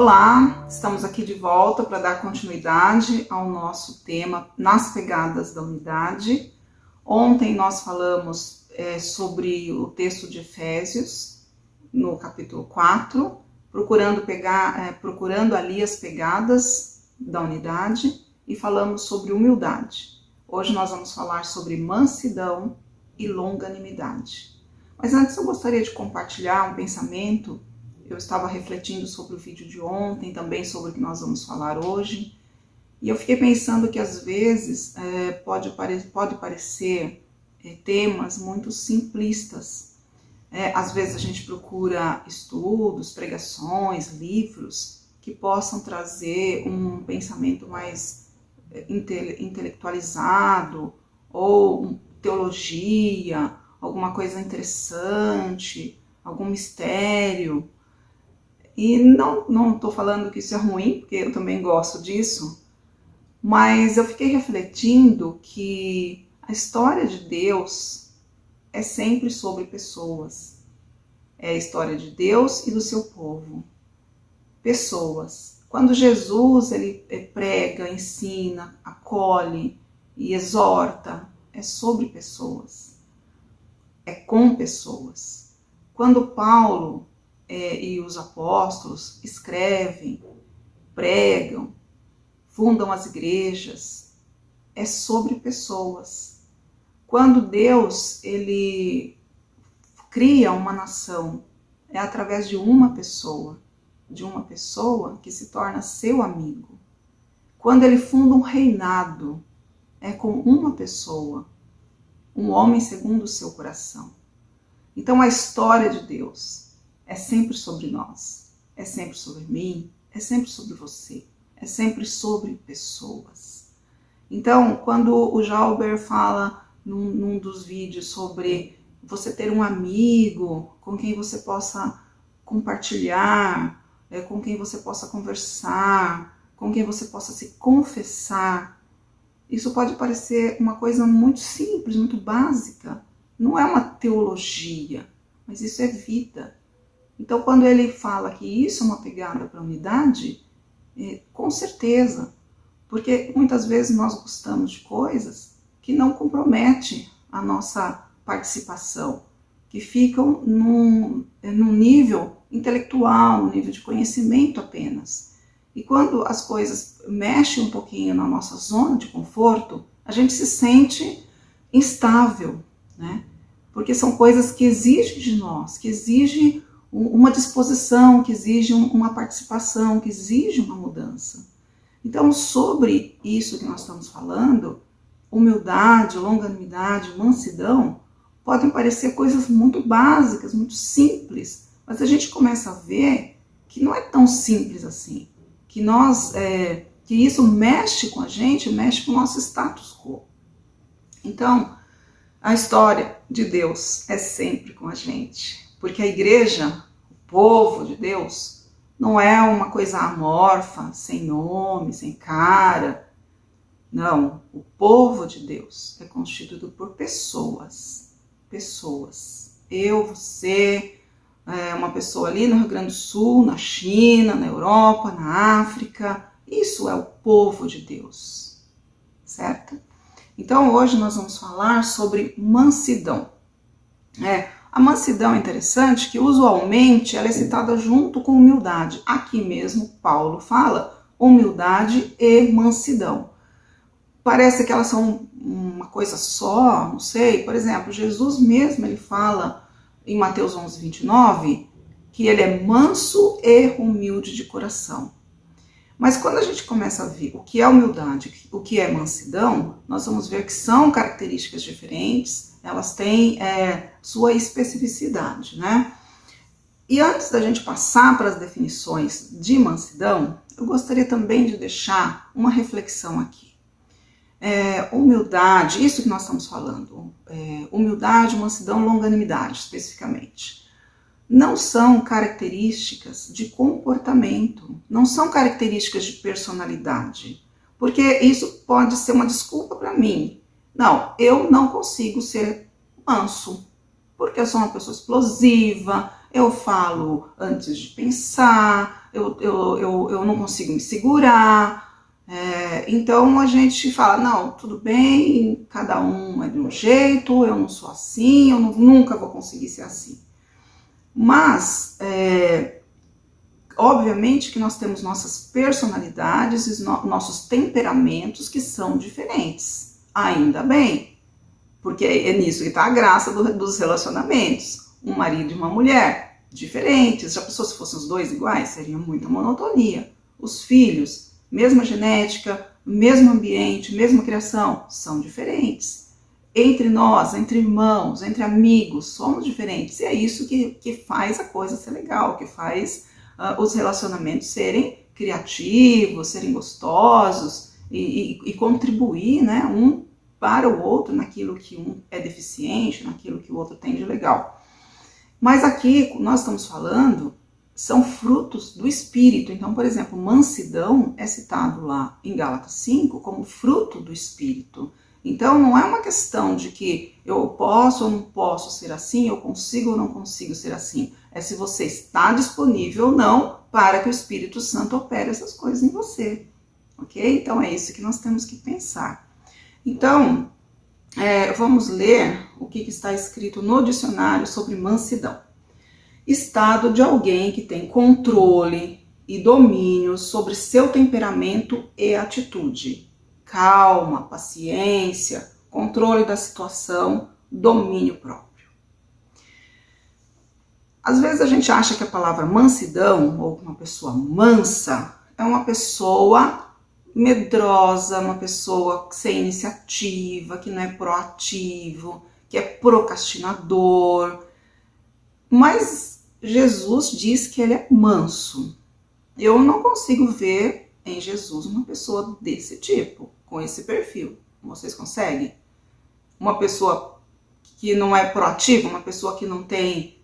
Olá, estamos aqui de volta para dar continuidade ao nosso tema Nas Pegadas da Unidade. Ontem nós falamos sobre o texto de Efésios, no capítulo 4, procurando ali as pegadas da unidade, e falamos sobre humildade. Hoje nós vamos falar sobre mansidão e longanimidade. Mas antes eu gostaria de compartilhar um pensamento. Eu estava refletindo sobre o vídeo de ontem, também sobre o que nós vamos falar hoje, e eu fiquei pensando que às vezes pode parecer temas muito simplistas. Às vezes a gente procura estudos, pregações, livros que possam trazer um pensamento mais intelectualizado, ou teologia, alguma coisa interessante, algum mistério. E não estou falando que isso é ruim, porque eu também gosto disso, mas eu fiquei refletindo que a história de Deus é sempre sobre pessoas. É a história de Deus e do seu povo. Pessoas. Quando Jesus ele prega, ensina, acolhe e exorta, é sobre pessoas. É com pessoas. Quando Paulo e os apóstolos escrevem, pregam, fundam as igrejas, é sobre pessoas. Quando Deus ele cria uma nação, é através de uma pessoa que se torna seu amigo. Quando ele funda um reinado, é com uma pessoa, um homem segundo o seu coração. Então a história de Deus é sempre sobre nós, é sempre sobre mim, é sempre sobre você, é sempre sobre pessoas. Então, quando o Jalber fala num dos vídeos sobre você ter um amigo com quem você possa compartilhar, com quem você possa conversar, com quem você possa se confessar, isso pode parecer uma coisa muito simples, muito básica. Não é uma teologia, mas isso é vida. Então, quando ele fala que isso é uma pegada para a unidade, com certeza, porque muitas vezes nós gostamos de coisas que não comprometem a nossa participação, que ficam num nível intelectual, num nível de conhecimento apenas. E quando as coisas mexem um pouquinho na nossa zona de conforto, a gente se sente instável, né? Porque são coisas que exigem de nós, que exigem uma disposição, que exige uma participação, que exige uma mudança. Então, sobre isso que nós estamos falando, humildade, longanimidade, mansidão, podem parecer coisas muito básicas, muito simples, mas a gente começa a ver que não é tão simples assim, que isso mexe com a gente, mexe com o nosso status quo. Então, a história de Deus é sempre com a gente, porque a igreja, o povo de Deus, não é uma coisa amorfa, sem nome, sem cara. Não, o povo de Deus é constituído por pessoas. Eu, você, uma pessoa ali no Rio Grande do Sul, na China, na Europa, na África. Isso é o povo de Deus, certo? Então hoje nós vamos falar sobre mansidão. A mansidão é interessante que usualmente ela é citada junto com humildade. Aqui mesmo Paulo fala humildade e mansidão. Parece que elas são uma coisa só, não sei. Por exemplo, Jesus mesmo ele fala em Mateus 11, 29, que ele é manso e humilde de coração. Mas quando a gente começa a ver o que é humildade, o que é mansidão, nós vamos ver que são características diferentes, elas têm sua especificidade, né? E antes da gente passar para as definições de mansidão, eu gostaria também de deixar uma reflexão aqui. Humildade, isso que nós estamos falando, humildade, mansidão, longanimidade especificamente, não são características de comportamento, não são características de personalidade, porque isso pode ser uma desculpa para mim. Não, eu não consigo ser manso, porque eu sou uma pessoa explosiva, eu falo antes de pensar, eu não consigo me segurar. Então a gente fala, não, tudo bem, cada um é de um jeito, eu não sou assim, eu nunca vou conseguir ser assim. Mas, obviamente que nós temos nossas personalidades e nossos temperamentos que são diferentes. Ainda bem, porque é nisso que está a graça dos relacionamentos. Um marido e uma mulher diferentes. Já pensou se fossem os dois iguais? Seria muita monotonia. Os filhos, mesma genética, mesmo ambiente, mesma criação, são diferentes. Entre nós, entre irmãos, entre amigos, somos diferentes. E é isso que faz a coisa ser legal, que faz os relacionamentos serem criativos, serem gostosos e contribuir, né, um para o outro naquilo que um é deficiente, naquilo que o outro tem de legal. Mas aqui nós estamos falando, são frutos do Espírito. Então, por exemplo, mansidão é citado lá em Gálatas 5 como fruto do Espírito. Então, não é uma questão de que eu posso ou não posso ser assim, eu consigo ou não consigo ser assim. É se você está disponível ou não para que o Espírito Santo opere essas coisas em você. Ok? Então, é isso que nós temos que pensar. Então, vamos ler o que está escrito no dicionário sobre mansidão. Estado de alguém que tem controle e domínio sobre seu temperamento e atitude. Calma, paciência, controle da situação, domínio próprio. Às vezes a gente acha que a palavra mansidão, ou uma pessoa mansa, é uma pessoa medrosa, uma pessoa sem iniciativa, que não é proativo, que é procrastinador. Mas Jesus diz que ele é manso. Eu não consigo ver em Jesus uma pessoa desse tipo, com esse perfil. Vocês conseguem? Uma pessoa que não é proativa, uma pessoa que não tem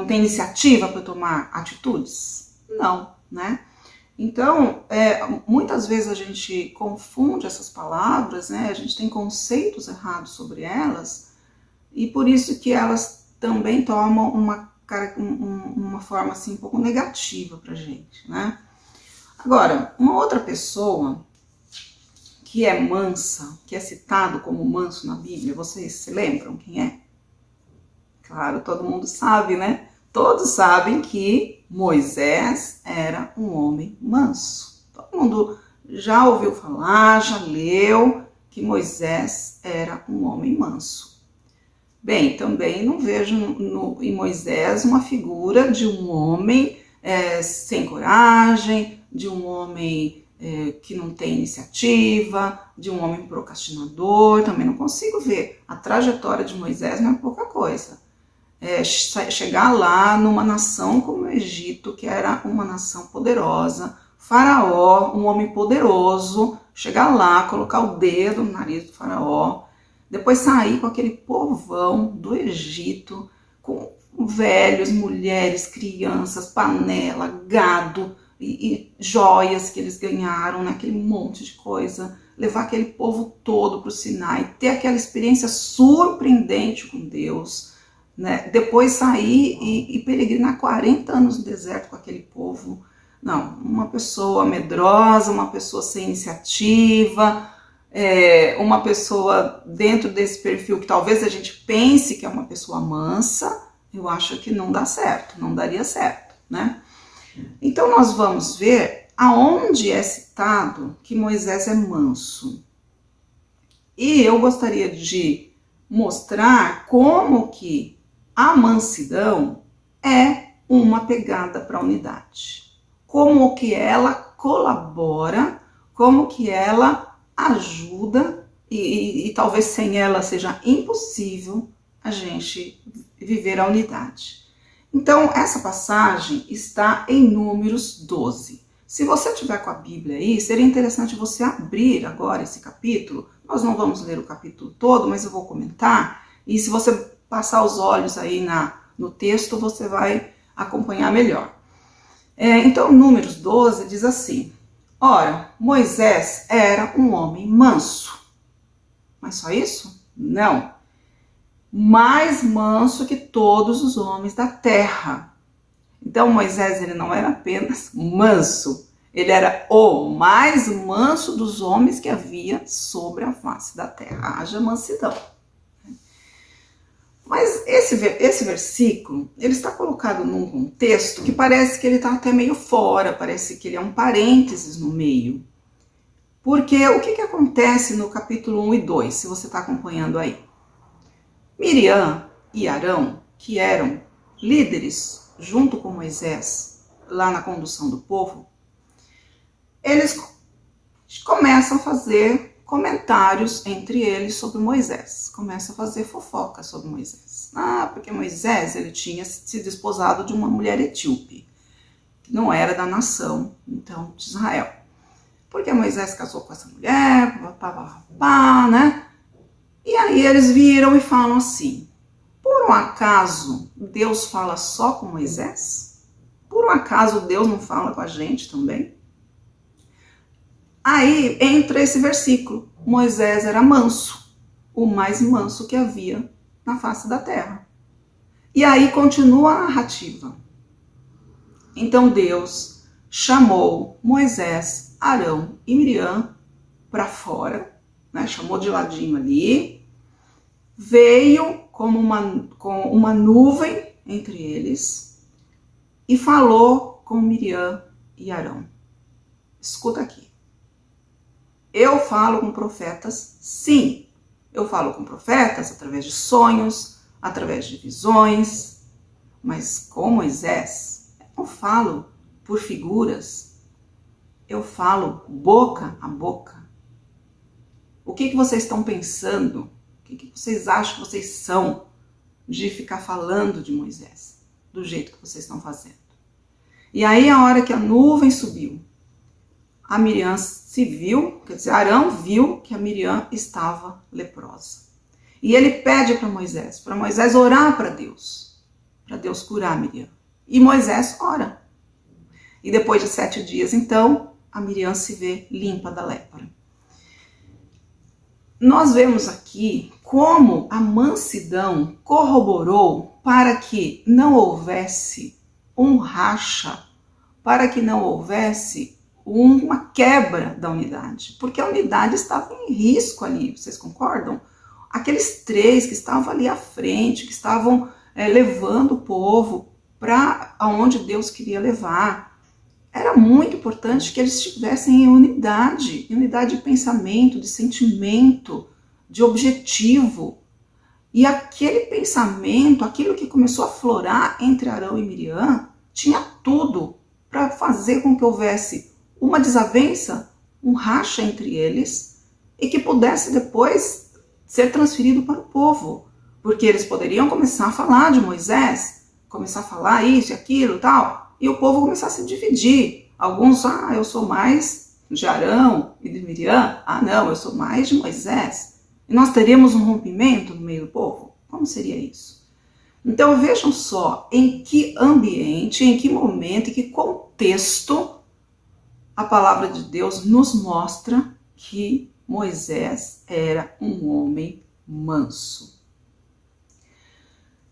iniciativa para tomar atitudes? Não, né? Então, muitas vezes a gente confunde essas palavras, né? A gente tem conceitos errados sobre elas, e por isso que elas também tomam uma forma assim, um pouco negativa pra gente, né? Agora, uma outra pessoa que é mansa, que é citado como manso na Bíblia, vocês se lembram quem é? Claro, todo mundo sabe, né? Todos sabem que Moisés era um homem manso. Todo mundo já ouviu falar, já leu que Moisés era um homem manso. Bem, também não vejo em Moisés uma figura de um homem sem coragem, de um homem que não tem iniciativa, de um homem procrastinador. Também não consigo ver. A trajetória de Moisés não é pouca coisa. Chegar lá numa nação como o Egito, que era uma nação poderosa, Faraó, um homem poderoso, chegar lá, colocar o dedo no nariz do Faraó, depois sair com aquele povão do Egito, com velhos, mulheres, crianças, panela, gado e joias que eles ganharam, né? Aquele monte de coisa, levar aquele povo todo para o Sinai, ter aquela experiência surpreendente com Deus, né? Depois sair e peregrinar 40 anos no deserto com aquele povo. Não, uma pessoa medrosa, uma pessoa sem iniciativa, uma pessoa dentro desse perfil que talvez a gente pense que é uma pessoa mansa, eu acho que não dá certo, não daria certo, né? Então nós vamos ver aonde é citado que Moisés é manso. E eu gostaria de mostrar como que a mansidão é uma pegada para a unidade. Como que ela colabora, como que ela ajuda e talvez sem ela seja impossível a gente viver a unidade. Então, essa passagem está em Números 12. Se você tiver com a Bíblia aí, seria interessante você abrir agora esse capítulo. Nós não vamos ler o capítulo todo, mas eu vou comentar. E se você passar os olhos aí no texto, você vai acompanhar melhor. Então, Números 12 diz assim: ora, Moisés era um homem manso. Mas só isso? Não. Mais manso que todos os homens da terra. Então Moisés, ele não era apenas manso, ele era o mais manso dos homens que havia sobre a face da terra. Haja mansidão. Mas esse versículo, ele está colocado num contexto que parece que ele está até meio fora, parece que ele é um parênteses no meio. Porque o que acontece no capítulo 1 e 2, se você está acompanhando aí? Miriam e Arão, que eram líderes junto com Moisés, lá na condução do povo, eles começam a fazer comentários entre eles sobre Moisés, começam a fazer fofoca sobre Moisés. Porque Moisés, ele tinha se desposado de uma mulher etíope, que não era da nação, então, de Israel. Porque Moisés casou com essa mulher, né? E aí eles viram e falam assim: por um acaso Deus fala só com Moisés? Por um acaso Deus não fala com a gente também? Aí entra esse versículo: Moisés era manso, o mais manso que havia na face da terra. E aí continua a narrativa. Então Deus chamou Moisés, Arão e Miriam para fora, né? Chamou de ladinho ali, veio com uma nuvem entre eles e falou com Miriam e Arão. Escuta aqui. Eu falo com profetas, sim. Eu falo com profetas através de sonhos, através de visões, mas com Moisés, eu não falo por figuras. Eu falo boca a boca. O que vocês estão pensando? O que vocês acham que vocês são de ficar falando de Moisés? Do jeito que vocês estão fazendo. E aí, a hora que a nuvem subiu, a Miriam se viu, quer dizer, Arão viu que a Miriam estava leprosa. E ele pede para Moisés orar para Deus curar a Miriam. E Moisés ora. E depois de 7 dias, então, a Miriam se vê limpa da lepra. Nós vemos aqui como a mansidão corroborou para que não houvesse um racha, para que não houvesse uma quebra da unidade, porque a unidade estava em risco ali, vocês concordam? Aqueles 3 que estavam ali à frente, que estavam levando o povo para onde Deus queria levar. Era muito importante que eles estivessem em unidade de pensamento, de sentimento, de objetivo. E aquele pensamento, aquilo que começou a florar entre Arão e Miriam, tinha tudo para fazer com que houvesse uma desavença, um racha entre eles, e que pudesse depois ser transferido para o povo. Porque eles poderiam começar a falar de Moisés, começar a falar isso e aquilo e tal, e o povo começar a se dividir. Alguns, eu sou mais de Arão e de Miriam. Não, eu sou mais de Moisés. E nós teríamos um rompimento no meio do povo? Como seria isso? Então vejam só em que ambiente, em que momento, em que contexto a palavra de Deus nos mostra que Moisés era um homem manso.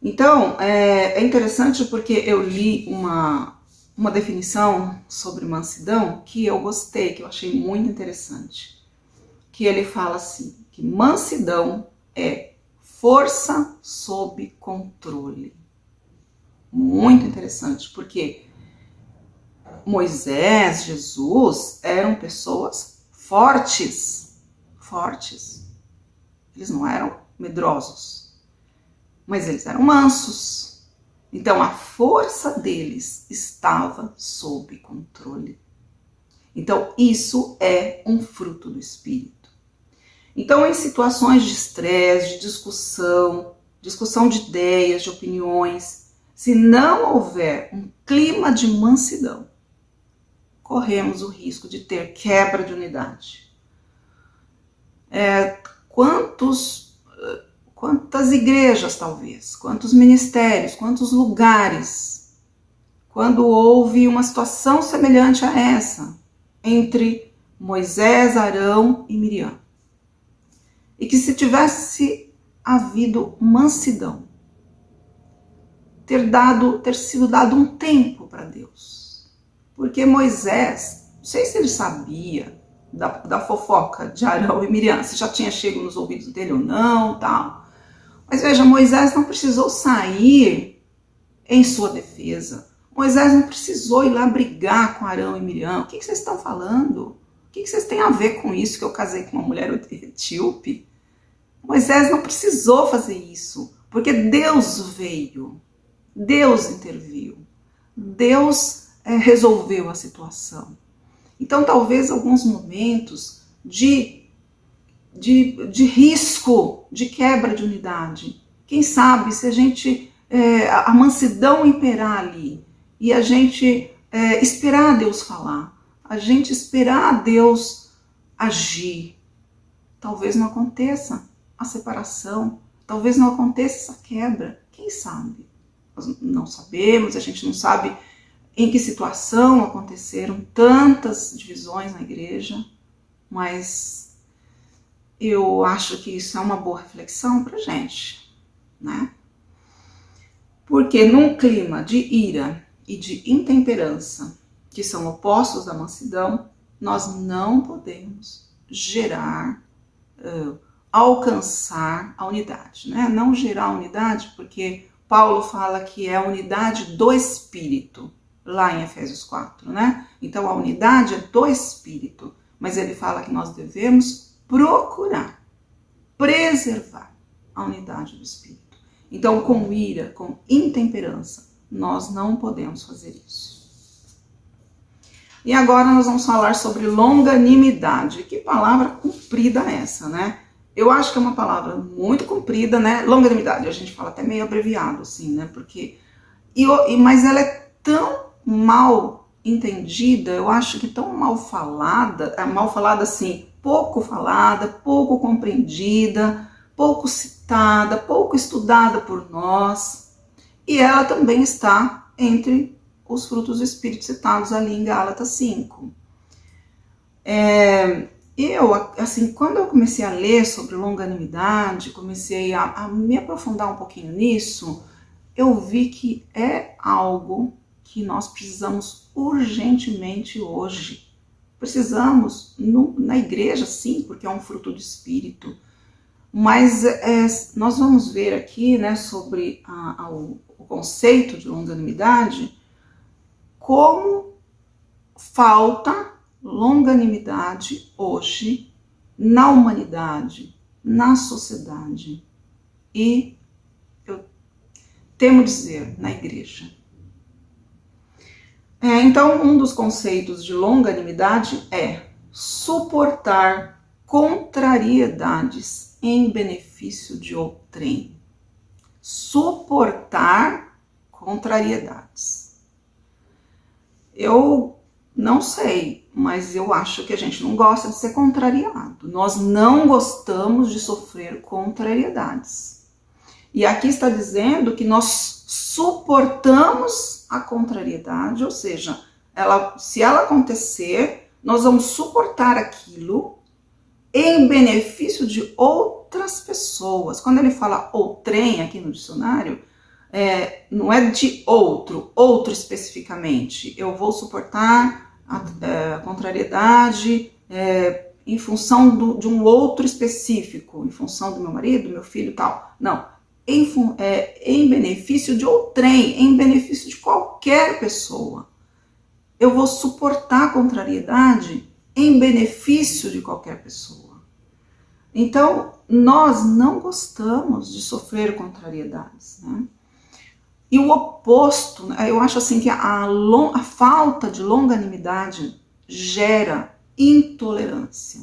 Então, é interessante porque eu li uma definição sobre mansidão que eu gostei, que eu achei muito interessante. Que ele fala assim, que mansidão é força sob controle. Muito interessante, porque Moisés, Jesus, eram pessoas fortes. Eles não eram medrosos, mas eles eram mansos. Então, a força deles estava sob controle. Então, isso é um fruto do Espírito. Então, em situações de estresse, de discussão de ideias, de opiniões, se não houver um clima de mansidão, corremos o risco de ter quebra de unidade. Quantas igrejas, talvez, quantos ministérios, quantos lugares, quando houve uma situação semelhante a essa, entre Moisés, Arão e Miriam, e que se tivesse havido mansidão, ter sido dado um tempo para Deus. Porque Moisés, não sei se ele sabia da fofoca de Arão e Miriam, se já tinha chegado nos ouvidos dele ou não, tal. Mas veja, Moisés não precisou sair em sua defesa. Moisés não precisou ir lá brigar com Arão e Miriam. O que vocês estão falando? O que vocês têm a ver com isso que eu casei com uma mulher etíope? Moisés não precisou fazer isso, porque Deus veio, Deus interviu, Deus resolveu a situação. Então, talvez alguns momentos de risco, de quebra de unidade. Quem sabe se a gente, a mansidão imperar ali, e a gente esperar Deus falar, a gente esperar Deus agir, talvez não aconteça a separação, talvez não aconteça essa quebra, quem sabe? Nós não sabemos, a gente não sabe em que situação aconteceram tantas divisões na igreja, mas eu acho que isso é uma boa reflexão pra gente, né? Porque num clima de ira e de intemperança, que são opostos da mansidão, nós não podemos gerar, alcançar a unidade, né? Não gerar a unidade, porque Paulo fala que é a unidade do Espírito, lá em Efésios 4, né? Então a unidade é do Espírito, mas ele fala que nós devemos procurar, preservar a unidade do Espírito. Então, com ira, com intemperança, nós não podemos fazer isso. E agora nós vamos falar sobre longanimidade. Que palavra comprida é essa, né? Eu acho que é uma palavra muito comprida, né? Longanimidade, a gente fala até meio abreviado, assim, né? Porque, mas ela é tão mal entendida, eu acho que tão mal falada assim, pouco falada, pouco compreendida, pouco citada, pouco estudada por nós. E ela também está entre os frutos do Espírito citados ali em Gálatas 5. Assim, quando eu comecei a ler sobre longanimidade, comecei a me aprofundar um pouquinho nisso, eu vi que é algo que nós precisamos urgentemente hoje. Precisamos na igreja, sim, porque é um fruto do Espírito. Mas nós vamos ver aqui, né, sobre o conceito de longanimidade, como falta longanimidade hoje na humanidade, na sociedade e, eu temo dizer, na igreja. Então, um dos conceitos de longanimidade é suportar contrariedades em benefício de outrem. Suportar contrariedades. Eu não sei, mas eu acho que a gente não gosta de ser contrariado. Nós não gostamos de sofrer contrariedades. E aqui está dizendo que nós suportamos a contrariedade, ou seja, se ela acontecer, nós vamos suportar aquilo em benefício de outras pessoas. Quando ele fala outrem aqui no dicionário, não é de outro especificamente. Eu vou suportar a contrariedade em função de um outro específico, em função do meu marido, do meu filho e tal. Não, em benefício de outrem, em benefício de qualquer pessoa. Eu vou suportar a contrariedade em benefício de qualquer pessoa. Então, nós não gostamos de sofrer contrariedades, né? E o oposto, eu acho assim que a falta de longanimidade gera intolerância.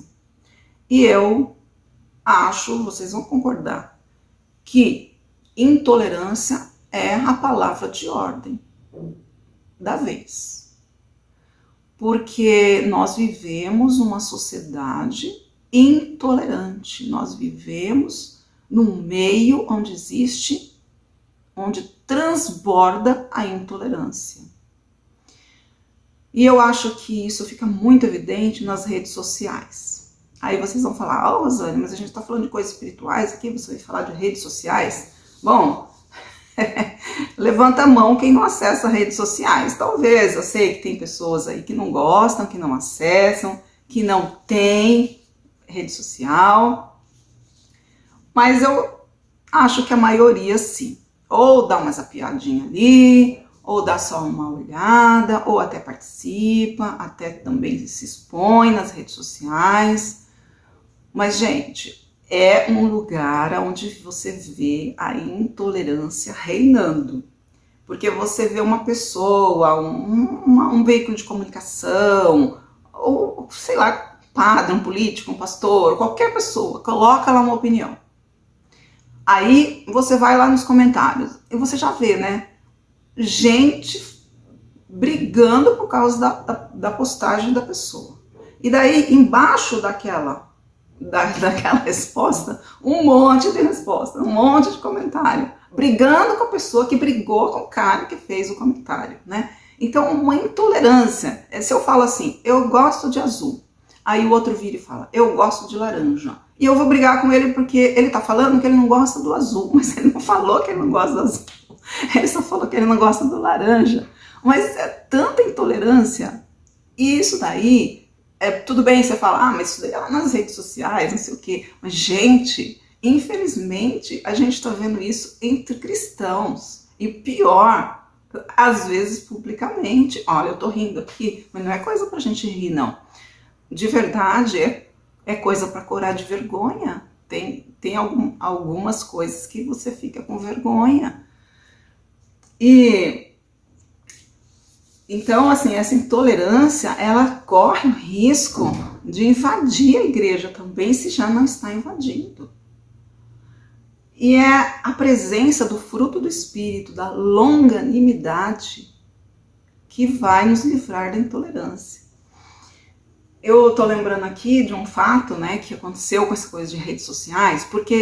E eu acho, vocês vão concordar, que intolerância é a palavra de ordem da vez. Porque nós vivemos uma sociedade intolerante. Nós vivemos num meio onde transborda a intolerância. E eu acho que isso fica muito evidente nas redes sociais. Aí vocês vão falar, Rosane, mas a gente está falando de coisas espirituais aqui, você vai falar de redes sociais? Bom, Levanta a mão quem não acessa redes sociais. Talvez, eu sei que tem pessoas aí que não gostam, que não acessam, que não tem rede social, mas eu acho que a maioria sim. Ou dá uma zapiadinha ali, ou dá só uma olhada, ou até participa, até também se expõe nas redes sociais. Mas, gente, é um lugar onde você vê a intolerância reinando. Porque você vê uma pessoa, um veículo de comunicação, ou sei lá, um padre, um político, um pastor, qualquer pessoa, coloca lá uma opinião. Aí você vai lá nos comentários e você já vê, né? Gente brigando por causa da postagem da pessoa. E daí, embaixo daquela resposta, um monte de resposta, um monte de comentário, brigando com a pessoa que brigou com o cara que fez o comentário, né? Então, uma intolerância. Se eu falo assim, eu gosto de azul, aí o outro vira e fala, eu gosto de laranja. E eu vou brigar com ele porque ele tá falando que ele não gosta do azul, mas ele não falou que ele não gosta do azul. Ele só falou que ele não gosta do laranja. Mas é tanta intolerância. E isso daí, tudo bem você falar, mas isso daí é lá nas redes sociais, não sei o quê. Mas, gente, infelizmente, a gente tá vendo isso entre cristãos. E pior, às vezes publicamente. Olha, eu tô rindo aqui, mas não é coisa pra gente rir, não. De verdade, é coisa para corar de vergonha. Tem algumas coisas que você fica com vergonha. E então, assim, essa intolerância, ela corre o risco de invadir a igreja também, se já não está invadindo. E é a presença do fruto do Espírito, da longanimidade, que vai nos livrar da intolerância. Eu tô lembrando aqui de um fato, né, que aconteceu com essa coisa de redes sociais, porque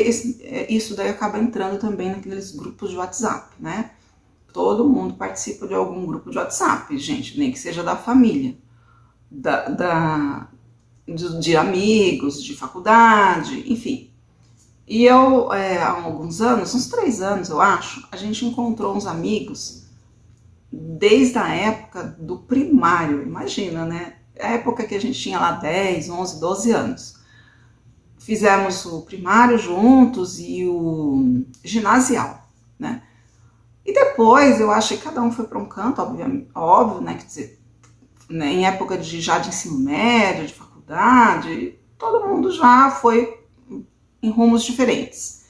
isso daí acaba entrando também naqueles grupos de WhatsApp, né? Todo mundo participa de algum grupo de WhatsApp, gente, nem que seja da família, de amigos, de faculdade, enfim. E eu, há alguns anos, uns 3 anos eu acho, a gente encontrou uns amigos desde a época do primário, imagina, né? A época que a gente tinha lá 10, 11, 12 anos. Fizemos o primário juntos e o ginasial, né? E depois eu acho que cada um foi para um canto, óbvio, né? Quer dizer, né, em época já de ensino médio, de faculdade, todo mundo já foi em rumos diferentes.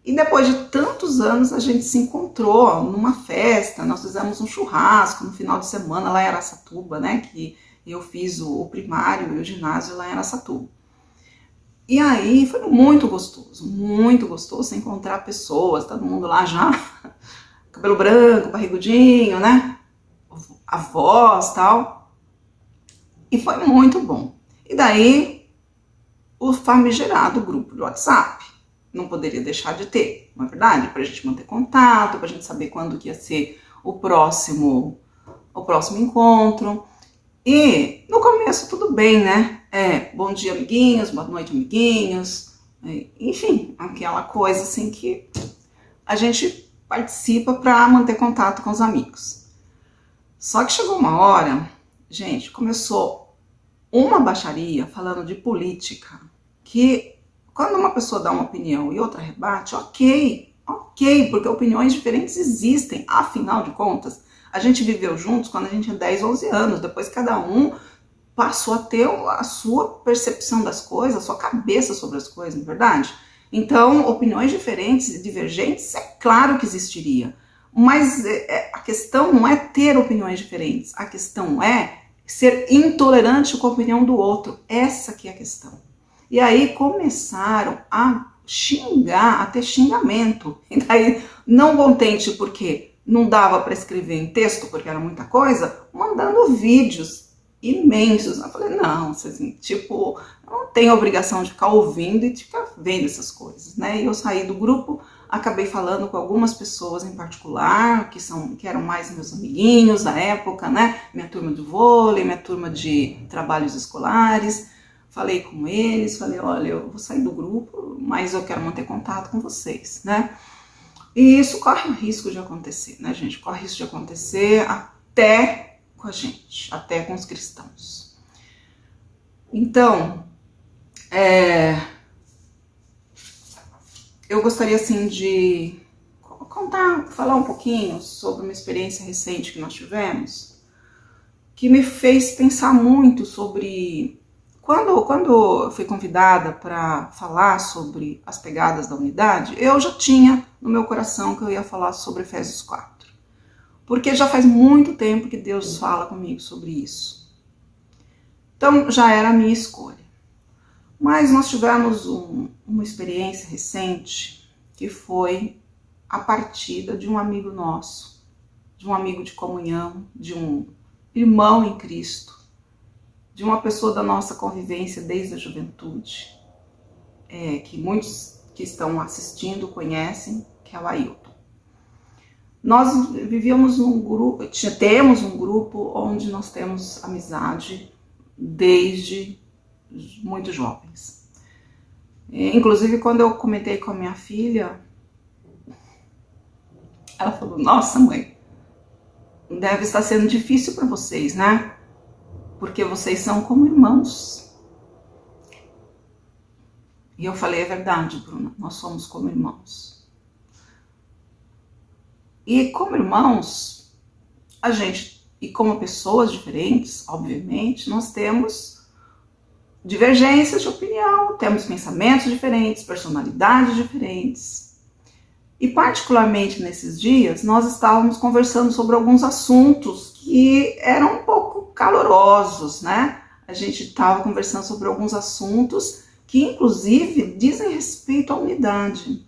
E depois de tantos anos a gente se encontrou numa festa, nós fizemos um churrasco no final de semana lá em Araçatuba, né? Que eu fiz o primário e o ginásio lá em Araçatuba. E aí foi muito gostoso encontrar pessoas, todo mundo lá já, cabelo branco, barrigudinho, né? Avós, tal. E foi muito bom. E daí, o famigerado grupo do WhatsApp. Não poderia deixar de ter, não é verdade? Pra gente manter contato, pra gente saber quando que ia ser o próximo encontro. E no começo tudo bem, né? Bom dia, amiguinhos, boa noite, amiguinhos. Enfim, aquela coisa assim que a gente participa para manter contato com os amigos. Só que chegou uma hora, gente, começou uma baixaria falando de política, que quando uma pessoa dá uma opinião e outra rebate, ok, porque opiniões diferentes existem, afinal de contas, a gente viveu juntos quando a gente tinha 10, 11 anos, depois cada um passou a ter a sua percepção das coisas, a sua cabeça sobre as coisas, não é verdade? Então, opiniões diferentes e divergentes, é claro que existiria. Mas a questão não é ter opiniões diferentes, a questão é ser intolerante com a opinião do outro. Essa que é a questão. E aí começaram a xingar, a ter xingamento. E daí, não contente porque não dava para escrever em texto, porque era muita coisa, mandando vídeos imensos. Eu falei, não, vocês, tipo, eu não tenho a obrigação de ficar ouvindo e de ficar vendo essas coisas, né? E eu saí do grupo, acabei falando com algumas pessoas em particular, que eram mais meus amiguinhos da época, né? Minha turma de vôlei, minha turma de trabalhos escolares. Falei com eles, falei, olha, eu vou sair do grupo, mas eu quero manter contato com vocês, né? E isso corre o risco de acontecer, né, gente? Corre o risco de acontecer até com a gente, até com os cristãos. Então, eu gostaria, assim, de falar um pouquinho sobre uma experiência recente que nós tivemos, que me fez pensar muito sobre... Quando eu fui convidada para falar sobre as pegadas da unidade, eu já tinha no meu coração que eu ia falar sobre Efésios 4. Porque já faz muito tempo que Deus fala comigo sobre isso. Então, já era a minha escolha. Mas nós tivemos uma experiência recente, que foi a partida de um amigo nosso, de um amigo de comunhão, de um irmão em Cristo, de uma pessoa da nossa convivência desde a juventude, que muitos que estão assistindo conhecem, que é o Ailton. Nós vivíamos num grupo, temos um grupo onde nós temos amizade desde muito jovens. Inclusive, quando eu comentei com a minha filha, ela falou: nossa, mãe, deve estar sendo difícil para vocês, né? Porque vocês são como irmãos. E eu falei: é verdade, Bruna, nós somos como irmãos. E como irmãos, a gente, e como pessoas diferentes, obviamente, nós temos divergências de opinião, temos pensamentos diferentes, personalidades diferentes. E particularmente nesses dias, nós estávamos conversando sobre alguns assuntos que eram um pouco calorosos, né? A gente estava conversando sobre alguns assuntos que, inclusive, dizem respeito à unidade.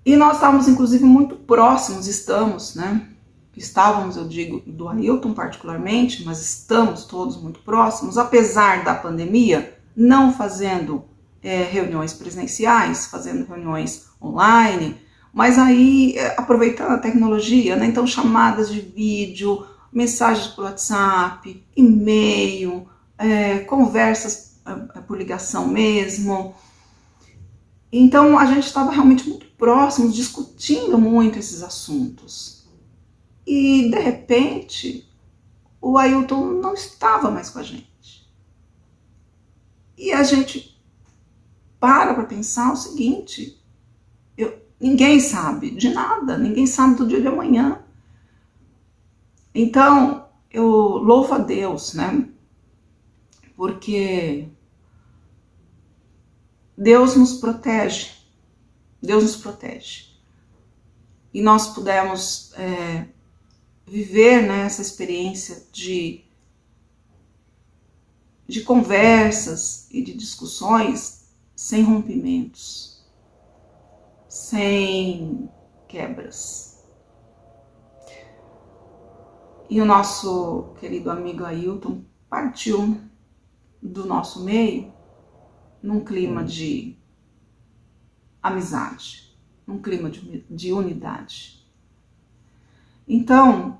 E nós estávamos, inclusive, muito próximos, estávamos, eu digo, do Ailton particularmente, mas estamos todos muito próximos, apesar da pandemia, não fazendo reuniões presenciais, fazendo reuniões online, mas aí aproveitando a tecnologia, né? Então chamadas de vídeo, mensagens por WhatsApp, e-mail, conversas por ligação mesmo. Então a gente estava realmente muito próximo, discutindo muito esses assuntos. E de repente o Ailton não estava mais com a gente. E a gente para pensar o seguinte: ninguém sabe de nada, ninguém sabe do dia de amanhã. Então, eu louvo a Deus, né? Porque Deus nos protege. Deus nos protege. E nós pudemos viver, né, essa experiência de conversas e de discussões sem rompimentos, sem quebras. E o nosso querido amigo Ailton partiu do nosso meio num clima de amizade, num clima de unidade. Então,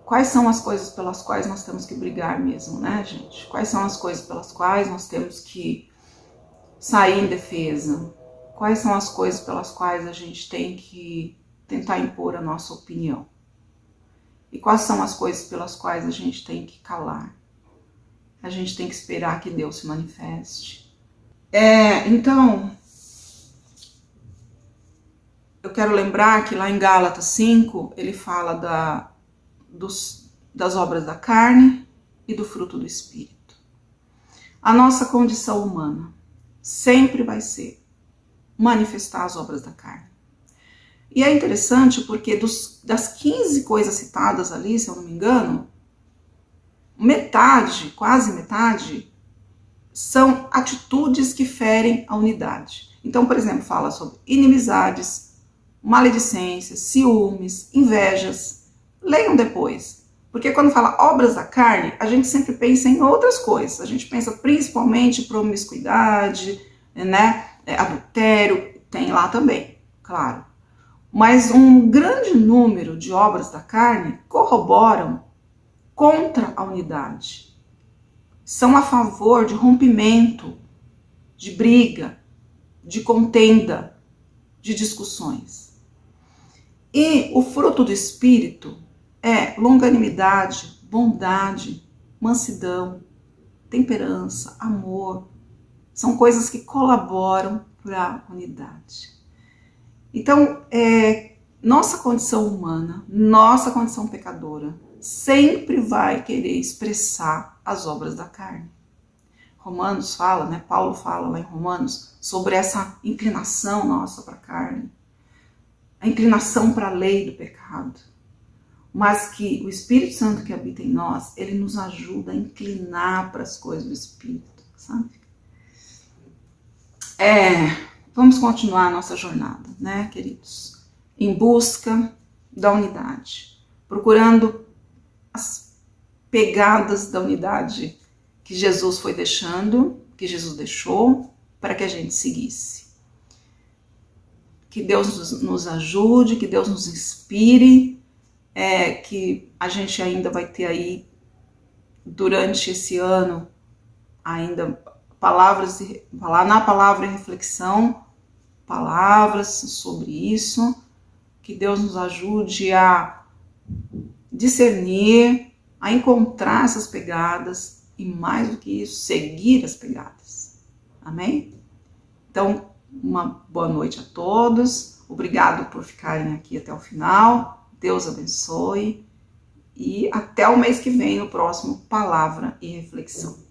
quais são as coisas pelas quais nós temos que brigar mesmo, né, gente? Quais são as coisas pelas quais nós temos que sair em defesa? Quais são as coisas pelas quais a gente tem que tentar impor a nossa opinião? E quais são as coisas pelas quais a gente tem que calar? A gente tem que esperar que Deus se manifeste. Então, eu quero lembrar que lá em Gálatas 5, ele fala das obras da carne e do fruto do Espírito. A nossa condição humana sempre vai ser manifestar as obras da carne. E é interessante porque das 15 coisas citadas ali, se eu não me engano, metade, quase metade, são atitudes que ferem a unidade. Então, por exemplo, fala sobre inimizades, maledicências, ciúmes, invejas. Leiam depois. Porque quando fala obras da carne, a gente sempre pensa em outras coisas. A gente pensa principalmente em promiscuidade, né? Adultério, tem lá também, claro. Mas um grande número de obras da carne corroboram contra a unidade. São a favor de rompimento, de briga, de contenda, de discussões. E o fruto do Espírito é longanimidade, bondade, mansidão, temperança, amor. São coisas que colaboram para a unidade. Então, nossa condição humana, nossa condição pecadora, sempre vai querer expressar as obras da carne. Romanos fala, né? Paulo fala lá em Romanos sobre essa inclinação nossa para a carne, a inclinação para a lei do pecado. Mas que o Espírito Santo que habita em nós, ele nos ajuda a inclinar para as coisas do Espírito, sabe? Vamos continuar a nossa jornada, né, queridos? Em busca da unidade, procurando as pegadas da unidade que Jesus foi deixando, que Jesus deixou, para que a gente seguisse. Que Deus nos ajude, que Deus nos inspire, que a gente ainda vai ter aí, durante esse ano, ainda palavras, falar na palavra e reflexão, palavras sobre isso, que Deus nos ajude a discernir, a encontrar essas pegadas e, mais do que isso, seguir as pegadas. Amém? Então, uma boa noite a todos. Obrigado por ficarem aqui até o final. Deus abençoe. E até o mês que vem, no próximo Palavra e Reflexão.